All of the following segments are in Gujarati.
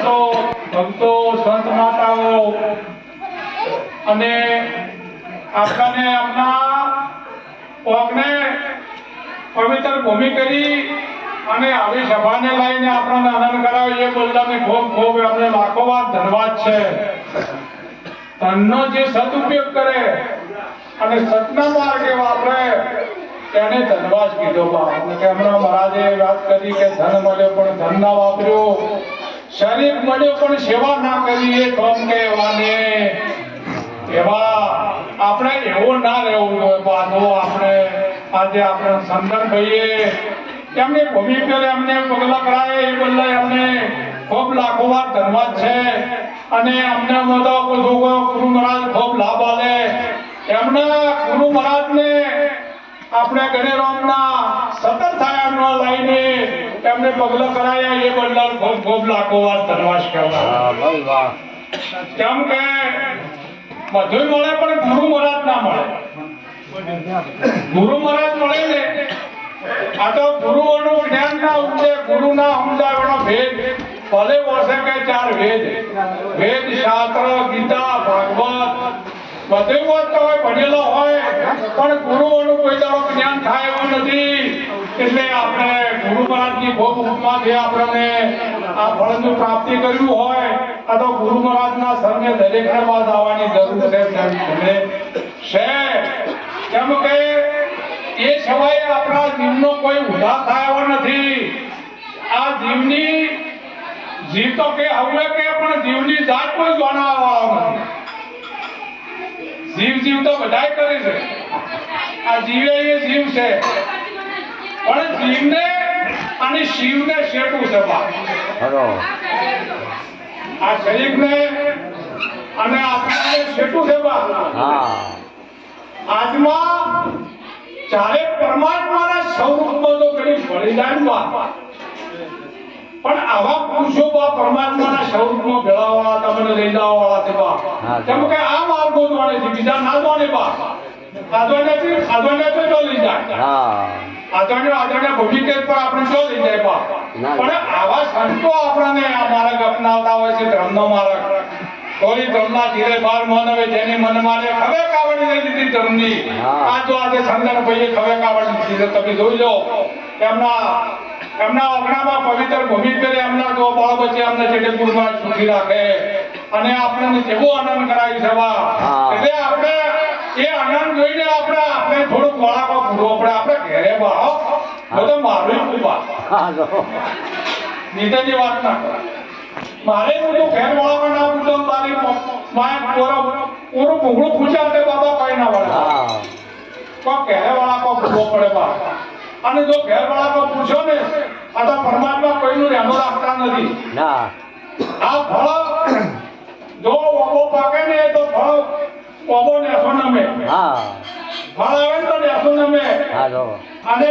તો ભક્તો સંત માતાઓ અને આપણાને આપણા પગને પવિત્ર ભૂમિ કરી અને આવી સભાને લઈને આપણને આનંદ કરાવ્યો એ બદલાને ખૂબ ખૂબ અમને લાખો વાર ધન્યવાદ છે. ધનનો જે સદુપયોગ કરે અને સતના માર્ગે વાપરે તેને ધન્યવાદ કીધો કે હમણાં મહારાજે વાત કરી કે ધન મળ્યો પણ ધન ના વાપર્યો, શરીર મળ્યો પણ સેવા ના કરી એ કોમ કહેવાને. એવા આપણે એવું ના રહેવું જોઈએ. બાંધો આપણે આજે આપણે સંદન ભાઈએ એમને ભૂમિ પર એમને પગલા કરાય એ બદલે એમને ખૂબ લાખો વાર ધન્યવાદ છે. અને અમને બધા ગુરુ મહારાજ ખૂબ લાભ આલે. એમના ગુરુ મહારાજને આપણે ગણેરામના સતત છાયામાં લઈને એમને પગલા કરાયા એ બદલ ખૂબ ખૂબ લાખો વાર ધન્યવાદ કહેવાય. કેમ કે બધું મળે પણ ગુરુ મહારાજ ના મળે. ગુરુ મહારાજ મળે ને આ તો ગુરુઓનું જ્ઞાન ના ઉપજે, ગુરુ ના સમજાવવાનો ભેદ ભલે વર્ષે કે 4 વેદ, વેદ શાસ્ત્ર ગીતા ભાગવત બધું વાંચતો હોય ભણેલો હોય પણ ગુરુઓનું કોઈ દાડો જ્ઞાન થાય એવું નથી. એટલે આપણે ગુરુ મહારાજની ખૂબ ઉપમાથી આપણને આ ફળની પ્રાપ્તિ કર્યું હોય આ તો ગુરુ મહારાજના શરણે દરેકને બાદ આવવાની જરૂર છે. કેમ કે એ સમયે આપણા જીવનો કોઈ ઉધાર થયો નથી. આ જીવ તો કે હવે કે પણ જીવની જાત કોઈ જાણવાવાળો નથી. જીવ તો બધાય કરે છે. આ જીવે એ જીવ છે પણ જીવને અને શિવને શેટું છે આ શરીરને અને આત્માને શેટું છે આત્મા ચારે પરમાત્માના સ્વરૂપમાં તો કદી બલિદાનમાં પણ આવા પુરુષો પરમાત્માના સ્વરૂપમાં ભેળાવાળા તમને લઈ જવાવાળા છે કેમ કે આ માર્ગો જાણે છે બીજા ના જાણે આદવાને તો લઈ જાય આદવાને ભૂમિકેત પર આપણે જો લઈ જાય પણ આવા સંતો આપણને આ માર્ગ અપનાવતા હોય છે ધર્મનો માર્ગ. કોઈ ધર્મના ધીરે બાર માનવે જેની મન માને ખવે કાવડી લઈ લીધી ધર્મની. આ જો આજે સંદન ભાઈએ ખવે કાવડી લીધી તમે જોઈ લો એમના અગણામાં પવિત્ર ભૂમિ પર એમના જો બાળ બચ્ચે અમને ચેટકપુરમાં સુખી રાખે અને આપણને જેવો આનંદ કરાવી છે એટલે આપણે એ આનંદ જોઈને આપણે થોડુંક વળાકો પૂરવો પડે. આપણે ઘેરે બાળો તો મારું ખૂબ વાત નીચેની વાત ના કરે મારે હું તો ઘેર વળાકો ના પૂછો તારી પૂરું ભૂગળું પૂછ્યા તે બાબા કઈ ના વળે કોઈ ઘેરે વળાકો પૂરવો પડે બા. અને જો ઘેર વાળા પૂછો ને આ તો પરમાત્મા કોઈનું ધ્યાન રાખતા નથી. આ ફળ જો ઓબો પાકે ને તો ફળ ઓબો નેસો નમે ફળ આવે તો નેસો નમે અને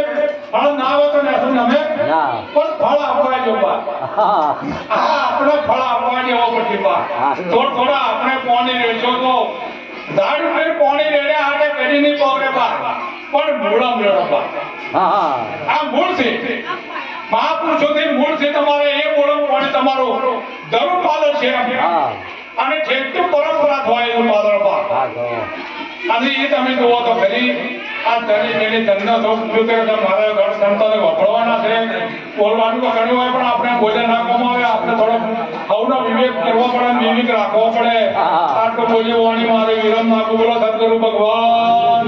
ફળ ના આવે તો નેસો નમે પણ ફળ આપવા જો આપણે ફળ આપવા જેવો પછી થોડા આપણે પાણી રેચો તો ઝાડ ઉપર પાણી રેડે આટે કદી નહીં પકડે પણ મૂળા મેળવવા આ મૂળ છે મહાપુરુષોથી મૂળ છે તમારે એ મૂળ પાણી તમારું જરૂર પાલન છે અને જેટલું પરંપરા હોય એવું પાલન અને એ તમે જુઓ તો ખરી આ ધણી ધનનો ઉપયોગ કરે તો મારા ઘર સંતોને વપરાવાના છે બોલવાનું તો ઘણું હોય પણ આપણે ભોજન ના કમાવે આપણે થોડો સૌનો વિવેક કરવો પડે વિવેક રાખવો પડે. આટલું બોલી વાણી મારે વિરામ નાખવું બોલો સદગુરુ ભગવાન.